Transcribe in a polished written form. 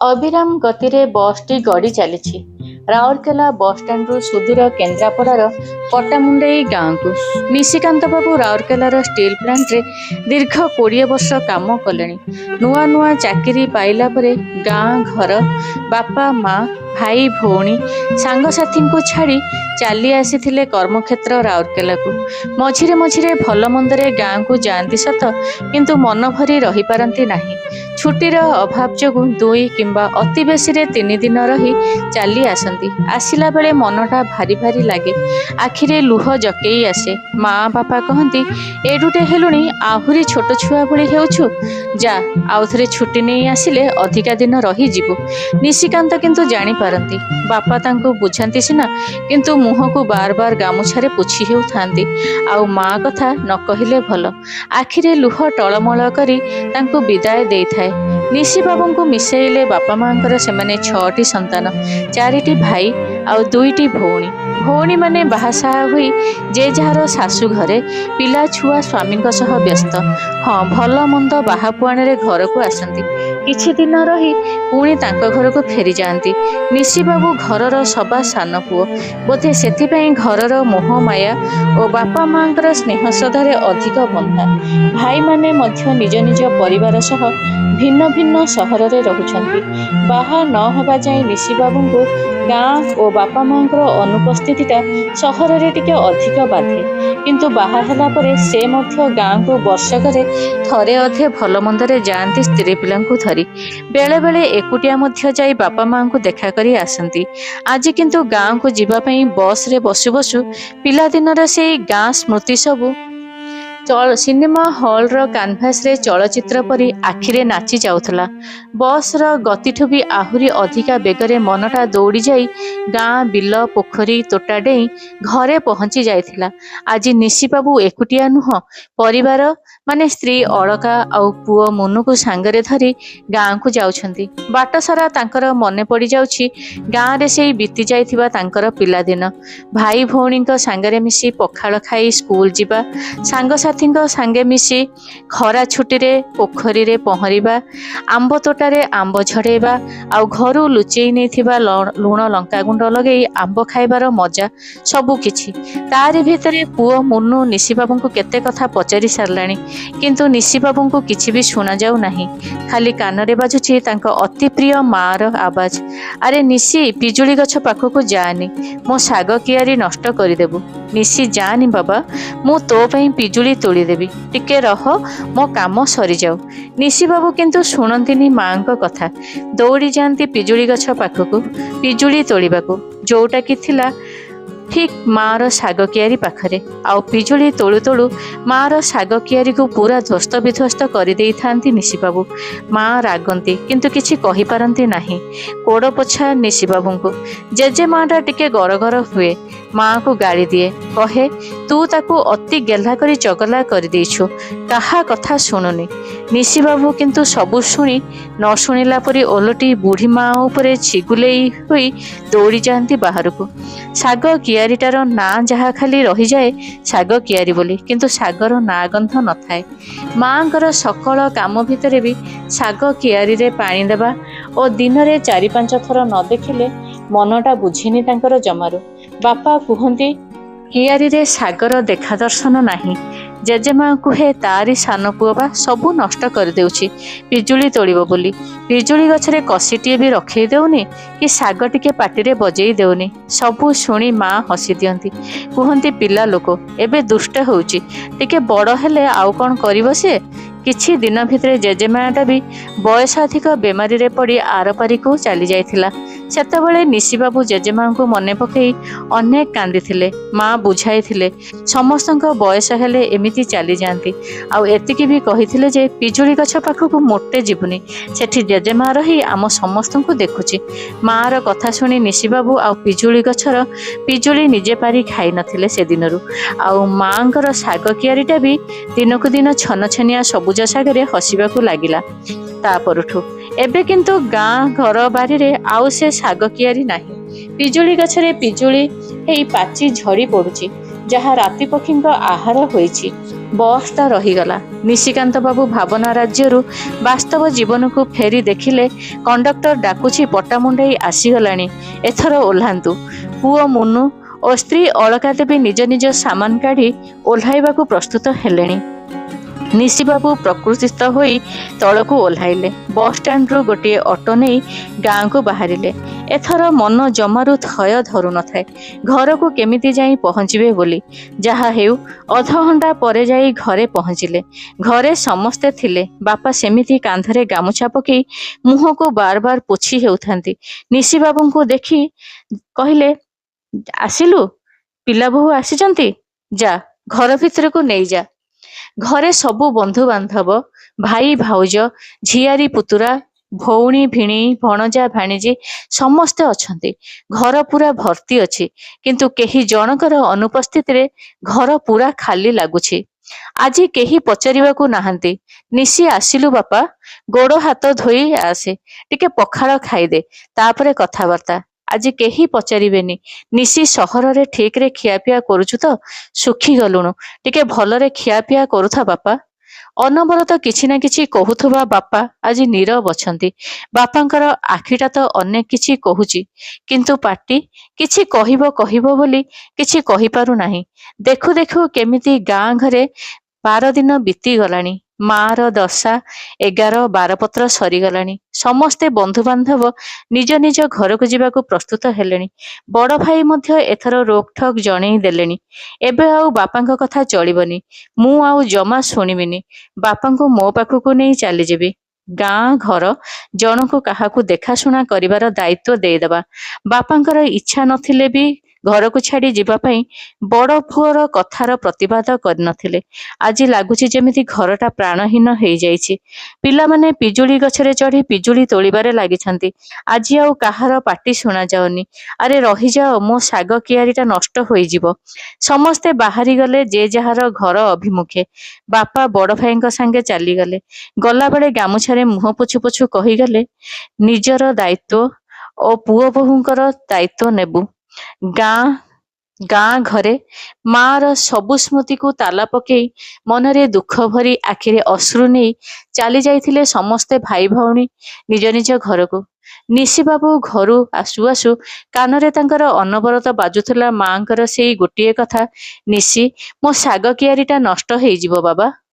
ଅବିରାମ ଗତିରେ ବସ୍ଟି ଗଡ଼ି ଚାଲିଛି ରାଉରକେଲା ବସ୍ଷ୍ଟାଣ୍ଡରୁ ସୁଦୂର କେନ୍ଦ୍ରାପଡ଼ାର ପଟ୍ଟାମୁଣ୍ଡାଇ ଗାଁକୁ। ନିଶିକାନ୍ତ ବାବୁ ରାଉରକେଲାର ଷ୍ଟିଲ୍ ପ୍ଲାଣ୍ଟରେ ଦୀର୍ଘ 20 ବର୍ଷ କାମ କଲେଣି। ନୂଆ ନୂଆ ଚାକିରି ପାଇଲା ପରେ ଗାଁ ଘର, ବାପା ମା, ଭାଇ ଭଉଣୀ, ସାଙ୍ଗସାଥୀଙ୍କୁ ଛାଡ଼ି ଚାଲି ଆସିଥିଲେ କର୍ମକ୍ଷେତ୍ର ରାଉରକେଲାକୁ। ମଝିରେ ମଝିରେ ଭଲ ମନ୍ଦରେ ଗାଁକୁ ଯାଆନ୍ତି ସତ, କିନ୍ତୁ ମନ ଭରି ରହିପାରନ୍ତି ନାହିଁ। ଛୁଟିର ଅଭାବ ଯୋଗୁଁ 2 କିମ୍ବା ଅତି ବେଶୀରେ 3 ଦିନ ରହି ଚାଲି ଆସନ୍ତି। ଆସିଲା ବେଳେ ମନଟା ଭାରି ଭାରି ଲାଗେ, ଆଖିରେ ଲୁହ ଜକେଇ ଆସେ। ମା ବାପା କହନ୍ତି, ଏଡ଼ୁଟେ ହେଲୁଣି ଆହୁରି ଛୋଟ ଛୁଆ ଭଳି ହେଉଛୁ, ଯା ଆଉଥରେ ଛୁଟି ନେଇ ଆସିଲେ ଅଧିକା ଦିନ ରହିଯିବୁ। ନିଶିକାନ୍ତ କିନ୍ତୁ ଜାଣିପାରନ୍ତି, ବାପା ତାଙ୍କୁ ବୁଝାନ୍ତି ସିନା, କିନ୍ତୁ ମୁହଁକୁ ବାର ବାର ଗାମୁଛାରେ ପୋଛି ହେଉଥାନ୍ତି। ଆଉ ମା କଥା ନ କହିଲେ ଭଲ, ଆଖିରେ ଲୁହ ଟଳମଳ କରି ତାଙ୍କୁ ବିଦାୟ ଦେଇଥାଏ। ନିଶିବାବୁଙ୍କୁ ମିଶାଇଲେ ବାପା ମାଙ୍କର ସେମାନେ 6ଟି ସନ୍ତାନ, 4ଟି ଭାଇ ଆଉ 2ଟି ଭଉଣୀ। ଭଉଣୀମାନେ ବାହାସାହା ହୋଇ ଯେ ଯାହାର ଶାଶୁ ଘରେ, ପିଲା ଛୁଆ ସ୍ୱାମୀଙ୍କ ସହ ବ୍ୟସ୍ତ। ହଁ, ଭଲ ମନ୍ଦ ବାହାପୁଆଣରେ ଘରକୁ ଆସନ୍ତି, କିଛି ଦିନ ରହି ପୁଣି ତାଙ୍କ ଘରକୁ ଫେରିଯାଆନ୍ତି। ନିଶିବାବୁ ଘରର ସବା ସାନ ପୁଅ, ବୋଧେ ସେଥିପାଇଁ ଘରର ମୋହମାୟା ଓ ବାପା ମାଙ୍କର ସ୍ନେହ ଶ୍ରଦ୍ଧାରେ ଅଧିକ ବନ୍ଧା। ଭାଇମାନେ ମଧ୍ୟ ନିଜ ନିଜ ପରିବାର ସହ ଭିନ୍ନ ଭିନ୍ନ ସହରରେ ରହୁଛନ୍ତି। ବାହା ନ ହେବା ଯାଏ ନିଶିବାବୁଙ୍କୁ ଗାଁ ଓ ବାପା ମାଙ୍କର ଅନୁପସ୍ଥିତିଟା ସହରରେ ଟିକେ ଅଧିକ ବାଧେ, କିନ୍ତୁ ବାହା ହେଲା ପରେ ସେ ମଧ୍ୟ ଗାଁକୁ ବର୍ଷକରେ ଥରେ ଅଧେ ଭଲ ମନ୍ଦରେ ଯାଆନ୍ତି ସ୍ତ୍ରୀ ପିଲାଙ୍କୁ ଧରି। ବେଳେବେଳେ ଏକୁଟିଆ ମଧ୍ୟ ଯାଇ ବାପା ମାଙ୍କୁ ଦେଖା କରି ଆସନ୍ତି। ଆଜି କିନ୍ତୁ ଗାଁକୁ ଯିବା ପାଇଁ ବସ୍ରେ ବସୁ ବସୁ ପିଲାଦିନର ସେଇ ଗାଁ ସ୍ମୃତି ସବୁ ସିନେମା ହଲ୍ର କାନଭାସରେ ଚଳଚ୍ଚିତ୍ର ପରି ଆଖିରେ ନାଚି ଯାଉଥିଲା। ବସ୍ର ଗତିଠୁ ବି ଆହୁରି ଅଧିକା ବେଗରେ ମନଟା ଦୌଡ଼ି ଯାଇ ଗାଁ, ବିଲ, ପୋଖରୀ, ତୋଟା ଡେଇଁ ଘରେ ପହଞ୍ଚି ଯାଇଥିଲା। ଆଜି ନିଶିବାବୁ ଏକୁଟିଆ ନୁହଁ, ପରିବାର ମାନେ ସ୍ତ୍ରୀ ଅଳକା ଆଉ ପୁଅ ମୁନୁକୁ ସାଙ୍ଗରେ ଧରି ଗାଁକୁ ଯାଉଛନ୍ତି। ବାଟ ସାରା ତାଙ୍କର ମନେ ପଡ଼ିଯାଉଛି ଗାଁରେ ସେଇ ବିତି ଯାଇଥିବା ତାଙ୍କର ପିଲାଦିନ। ଭାଇ ଭଉଣୀଙ୍କ ସାଙ୍ଗରେ ମିଶି ପଖାଳ ଖାଇ ସ୍କୁଲ ଯିବା, ସାଙ୍ଗସାଥୀଙ୍କ ସାଙ୍ଗେ ମିଶି ଖରା ଛୁଟିରେ ପୋଖରୀରେ ପହଁରିବା, ଆମ୍ବ ତୋଟାରେ ଆମ୍ବ ଝଡ଼େଇବା, ଆଉ ଘରୁ ଲୁଚେଇ ନେଇଥିବା ଲୁଣ ଲଙ୍କାଗୁଣ୍ଡ ଲଗେଇ ଆମ୍ବ ଖାଇବାର ମଜା, ସବୁ କିଛି। ତାରି ଭିତରେ ପୁଅ ମୁନୁ ନିଶିବାବୁଙ୍କୁ କେତେ କଥା ପଚାରି ସାରିଲାଣି, କିନ୍ତୁ ନିଶିବାବୁଙ୍କୁ କିଛି ବି ଶୁଣାଯାଉ ନାହିଁ। ଖାଲି କାନରେ ବାଜୁଛି ତାଙ୍କ ଅତି ପ୍ରିୟ ମାଆର ଆବାଜ, ଆରେ ନିଶି, ପିଜୁଳି ଗଛ ପାଖକୁ ଯାଆନି, ମୋ ଶାଗ କିଆରୀ ନଷ୍ଟ କରିଦେବୁ। ନିଶି, ଯାଆନି ବାବା, ମୁଁ ତୋ ପାଇଁ ପିଜୁଳି ତୋଳିଦେବି, ଟିକେ ରହ, ମୋ କାମ ସରିଯାଉ। ନିଶିବାବୁ କିନ୍ତୁ ଶୁଣନ୍ତିନି ମାଆଙ୍କ କଥା। ଦୌଡ଼ି ଯାଆନ୍ତି ପିଜୁଳି ଗଛ ପାଖକୁ ପିଜୁଳି ତୋଳିବାକୁ, ଯୋଉଟାକି ଥିଲା ଠିକ୍ ମାଆର ଶାଗ କିଆରୀ ପାଖରେ। ଆଉ ପିଜୁଳି ତୋଳୁ ତୋଳୁ ମାଆର ଶାଗ କିଆରୀକୁ ପୁରା ଧ୍ୱସ୍ତ ବିଧ୍ୱସ୍ତ କରିଦେଇଥାନ୍ତି ନିଶିବାବୁ। ମାଆ ରାଗନ୍ତି, କିନ୍ତୁ କିଛି କହିପାରନ୍ତି ନାହିଁ। କୋଡ଼ ପୋଛା ନିଶିବାବୁଙ୍କୁ। ଜେଜେମାଟା ଟିକେ ଗରଗର ହୁଏ, ମାଆକୁ ଗାଳି ଦିଏ, କହେ, ତୁ ତାକୁ ଅତି ଗେହ୍ଲା କରି ଚଗଲା କରିଦେଇଛୁ, କାହା କଥା ଶୁଣୁନି। ନିଶିବାବୁ କିନ୍ତୁ ସବୁ ଶୁଣି ନ ଶୁଣିଲା ପରି ଓଲଟି ବୁଢ଼ୀ ମାଆ ଉପରେ ଛିଗୁଲେଇ ହୋଇ ଦୌଡ଼ି ଯାଆନ୍ତି ବାହାରକୁ। ଶାଗ କିଆରୀଟାର ନାଁ ଯାହା ଖାଲି ରହିଯାଏ ଶାଗ କିଆରୀ ବୋଲି, କିନ୍ତୁ ଶାଗର ନାଁ ଗନ୍ଧ ନଥାଏ। ମାଆଙ୍କର ସକଳ କାମ ଭିତରେ ବି ଶାଗ କିଆରୀରେ ପାଣି ଦେବା ଓ ଦିନରେ 4-5 ଥର ନ ଦେଖିଲେ ମନଟା ବୁଝେନି ତାଙ୍କର ଜମାରୁ। ବାପା କୁହନ୍ତି, କିଆରୀରେ ଶାଗର ଦେଖା ଦର୍ଶନ ନାହିଁ। ଜେଜେମା କୁହେ, ତାରି ସାନ ପୁଅ ବା ସବୁ ନଷ୍ଟ କରିଦେଉଛି ପିଜୁଳି ତୋଳିବ ବୋଲି। ପିଜୁଳି ଗଛରେ କଷିଟିଏ ବି ରଖେଇ ଦେଉନି, କି ଶାଗ ଟିକେ ପାଟିରେ ବଜେଇ ଦେଉନି। ସବୁ ଶୁଣି ମା ହସି ଦିଅନ୍ତି, କୁହନ୍ତି, ପିଲା ଲୋକ ଏବେ ଦୁଷ୍ଟ ହେଉଛି, ଟିକେ ବଡ଼ ହେଲେ ଆଉ କ'ଣ କରିବ ସେ। କିଛି ଦିନ ଭିତରେ ଜେଜେମାଟା ବି ବୟସାଧିକ ବେମାରୀରେ ପଡ଼ି ଆରପାରିକୁ ଚାଲି ଯାଇଥିଲା। ସେତେବେଳେ ନିଶିବାବୁ ଜେଜେମାଙ୍କୁ ମନେ ପକାଇ ଅନେକ କାନ୍ଦିଥିଲେ। ମା ବୁଝାଇଥିଲେ, ସମସ୍ତଙ୍କ ବୟସ ହେଲେ ଏମିତି ଚାଲିଯାଆନ୍ତି। ଆଉ ଏତିକି ବି କହିଥିଲେ ଯେ ପିଜୁଳି ଗଛ ପାଖକୁ ମୋଟେ ଯିବୁନି, ସେଠି ଜେଜେମା ରହି ଆମ ସମସ୍ତଙ୍କୁ ଦେଖୁଛି। ମାଆର କଥା ଶୁଣି ନିଶିବାବୁ ଆଉ ପିଜୁଳି ଗଛର ପିଜୁଳି ନିଜେ ପାରି ଖାଇନଥିଲେ ସେଦିନରୁ। ଆଉ ମାଆଙ୍କର ଶାଗ କିଆରୀଟା ବି ଦିନକୁ ଦିନ ଛନଛନିଆ ସବୁଜ ଶାଗରେ ହସିବାକୁ ଲାଗିଲା ତା ପରଠୁ। ଏବେ କିନ୍ତୁ ଗାଁ ଘର ବାରିରେ ଆଉ ସେ ଶାଗ କିଆରୀ ନାହିଁ। ପିଜୁଳି ଗଛରେ ପିଜୁଳି ହେଇ ପାଚି ଝଡ଼ି ପଡ଼ୁଛି, ଯାହା ରାତି ପକ୍ଷୀଙ୍କ ଆହାର ହୋଇଛି। ବସ୍ଟା ରହିଗଲା। ନିଶିକାନ୍ତ ବାବୁ ଭାବନା ରାଜ୍ୟରୁ ବାସ୍ତବ ଜୀବନକୁ ଫେରି ଦେଖିଲେ କଣ୍ଡକ୍ଟର ଡାକୁଛି ପଟାମୁଣ୍ଡେଇ ଆସିଗଲାଣି, ଏଥର ଓହ୍ଲାନ୍ତୁ। ପୁଅ ମୁନୁ ଓ ସ୍ତ୍ରୀ ଅଳକା ଦେବୀ ନିଜ ନିଜ ସାମାନ କାଢ଼ି ଓହ୍ଲାଇବାକୁ ପ୍ରସ୍ତୁତ ହେଲେଣି। ନିଶିବାବୁ ପ୍ରକୃତିସ୍ଥ ହୋଇ ତଳକୁ ଓହ୍ଲାଇଲେ। ବସ୍ଷ୍ଟାଣ୍ଡରୁ ଗୋଟିଏ ଅଟୋ ନେଇ ଗାଁକୁ ବାହାରିଲେ। ଏଥର ମନ ଜମାରୁ ଥୟ ଧରୁନଥାଏ ଘରକୁ କେମିତି ଯାଇ ପହଞ୍ଚିବେ ବୋଲି। ଯାହା ହେଉ ଅଧଘଣ୍ଟା ପରେ ଯାଇ ଘରେ ପହଞ୍ଚିଲେ। ଘରେ ସମସ୍ତେ ଥିଲେ। ବାପା ସେମିତି କାନ୍ଧରେ ଗାମୁଛା ପକାଇ ମୁହଁକୁ ବାର ବାର ପୋଛି ହେଉଥାନ୍ତି। ନିଶିବାବୁଙ୍କୁ ଦେଖି କହିଲେ, ଆସିଲୁ? ପିଲା ବୋହୂ ଆସିଛନ୍ତି? ଯା ଘର ଭିତରକୁ ନେଇଯା। ଘରେ ସବୁ ବନ୍ଧୁବାନ୍ଧବ, ଭାଇ ଭାଉଜ, ଝିଆରୀ ପୁତୁରା, ଭଉଣୀ ଭିଣେଇ, ଭଣଜା ଭାଣିଜୀ ସମସ୍ତେ ଅଛନ୍ତି। ଘର ପୁରା ଭର୍ତ୍ତି ଅଛି, କିନ୍ତୁ କେହି ଜଣଙ୍କର ଅନୁପସ୍ଥିତିରେ ଘର ପୁରା ଖାଲି ଲାଗୁଛି। ଆଜି କେହି ପଚାରିବାକୁ ନାହାନ୍ତି। ନିଶି ଆସିଲୁ ବାପା, ଗୋଡ଼ ହାତ ଧୋଇ ଆସେ, ଟିକେ ପଖାଳ ଖାଇଦେ, ତାପରେ କଥାବାର୍ତ୍ତା। ଆଜି କେହି ପଚାରିବେନି। ନିଶି ସହରରେ ଠିକରେ ଖିଆପିଆ କରୁଛୁ ତ? ଶୁଖିଗଲୁଣୁ, ଟିକେ ଭଲରେ ଖିଆପିଆ କରୁଥା ବାପା। ଅନବରତ କିଛି ନା କିଛି କହୁଥିବା ବାପା ଆଜି ନୀରବ ଅଛନ୍ତି। ବାପାଙ୍କର ଆଖିଟା ତ ଅନେକ କିଛି କହୁଛି, କିନ୍ତୁ ପାଟି କିଛି କହିବ ବୋଲି କିଛି କହିପାରୁନାହିଁ। ଦେଖୁ ଦେଖୁ କେମିତି ଗାଁ ଘରେ 12 ଦିନ ବିତିଗଲାଣି। ମା'ର ଦଶା 11 ବାରପତ୍ର ସରିଗଲାଣି। ସମସ୍ତେ ବନ୍ଧୁବାନ୍ଧବ ନିଜ ନିଜ ଘରକୁ ଯିବାକୁ ପ୍ରସ୍ତୁତ ହେଲେଣି। ବଡ଼ ଭାଇ ମଧ୍ୟ ଏଥର ରୋକଠୋକ ଜଣେଇ ଦେଲେଣି, ଏବେ ଆଉ ବାପାଙ୍କ କଥା ଚଳିବନି। ମୁଁ ଆଉ ଜମା ଶୁଣିବିନି। ବାପାଙ୍କୁ ମୋ ପାଖକୁ ନେଇ ଚାଲିଯିବି। ଗାଁ ଘର ଜଣକୁ କାହାକୁ ଦେଖାଶୁଣା କରିବାର ଦାୟିତ୍ୱ ଦେଇଦେବା। ବାପାଙ୍କର ଇଚ୍ଛା ନଥିଲେ ବି ଘରକୁ ଛାଡ଼ି ଯିବା ପାଇଁ ବଡ଼ ପୁଅର କଥାର ପ୍ରତିବାଦ କରିନଥିଲେ। ଆଜି ଲାଗୁଛି ଯେମିତି ଘରଟା ପ୍ରାଣହୀନ ହେଇଯାଇଛି। ପିଲାମାନେ ପିଜୁଳି ଗଛରେ ଚଢ଼ି ପିଜୁଳି ତୋଳିବାରେ ଲାଗିଛନ୍ତି। ଆଜି ଆଉ କାହାର ପାଟି ଶୁଣାଯାଉନି, ଆରେ ରହିଯାଅ, ମୋ ଶାଗ କିଆରିଟା ନଷ୍ଟ ହୋଇଯିବ। ସମସ୍ତେ ବାହାରିଗଲେ ଯେ ଯାହାର ଘର ଅଭିମୁଖେ। ବାପା ବଡ଼ ଭାଇଙ୍କ ସାଙ୍ଗେ ଚାଲିଗଲେ। ଗଲାବେଳେ ଗାମୁଛାରେ ମୁହଁ ପୋଛୁ ପୋଛୁ କହିଗଲେ, ନିଜର ଦାୟିତ୍ୱ ଓ ପୁଅ ବୋହୂଙ୍କର ଦାୟିତ୍ୱ ନେବୁ। ଗାଁ ଘରେ ମା'ର ସବୁ ସ୍ମୃତିକୁ ତାଲା ପକେଇ ମନରେ ଦୁଃଖ ଭରି ଆଖିରେ ଅଶ୍ରୁ ନେଇ ଚାଲି ଯାଇଥିଲେ ସମସ୍ତେ ଭାଇ ଭଉଣୀ ନିଜ ନିଜ ଘରକୁ। ନିଶିବାବୁ ଘରୁ ଆସୁ ଆସୁ କାନରେ ତାଙ୍କର ଅନବରତ ବାଜୁଥିଲା ମା'ଙ୍କର ସେଇ ଗୋଟିଏ କଥା, ନିଶି, ମୋ ଶାଗ କିଆରିଟା ନଷ୍ଟ ହେଇଯିବ ବାବା।